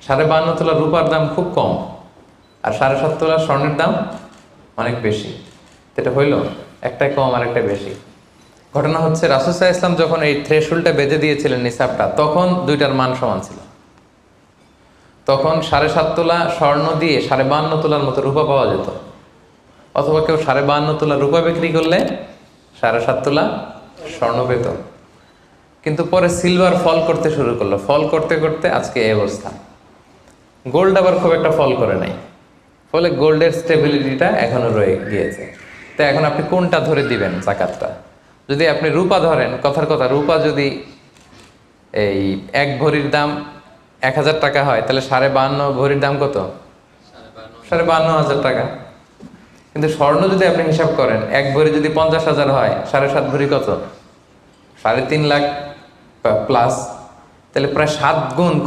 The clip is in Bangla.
52.5 তোলা রূপার দাম খুব কম, আর 7.5 তোলা স্বর্ণের দাম অনেক বেশি। এটা হইল একটাই কম আর একটা বেশি। ঘটনা হচ্ছে রাসূল সাল্লাল্লাহু আলাইহি ওয়াসাল্লাম যখন এই থ্রেশহোল্ডটা বেঁধে দিয়েছিলেন নিসাবটা, তখন দুইটার মান সমান ছিল। তখন 7.5 তোলা স্বর্ণ দিয়ে 52.5 তোলার মতো রূপা পাওয়া যেত, অথবা কেউ 52.5 তোলা রূপা বিক্রি করলে 7.5 তোলা স্বর্ণ পেত। কিন্তু পরে সিলভার ফল করতে শুরু করলো, ফল করতে করতে আজকে এই অবস্থা। গোল্ড আবার খুব একটা ফল করে নাই, ফলে গোল্ডের স্টেবিলিটিটা এখনো রয়ে গিয়েছে। তো এখন আপনি কোনটা ধরে দিবেন জাকাতটা? যদি আপনি রূপা ধরেন, কথার কথা, রূপা যদি এই 1 ভরির দাম 1000 টাকা হয়, তাহলে 52.5 ভরির দাম কত? 52,500 টাকা। কিন্তু স্বর্ণ যদি আপনি হিসাব করেন, 1 ভরি যদি 50,000 হয়, 7.5 ভরি কত? 3.5 লাখ প্লাস, তাহলে প্রায় 7 গুণ কম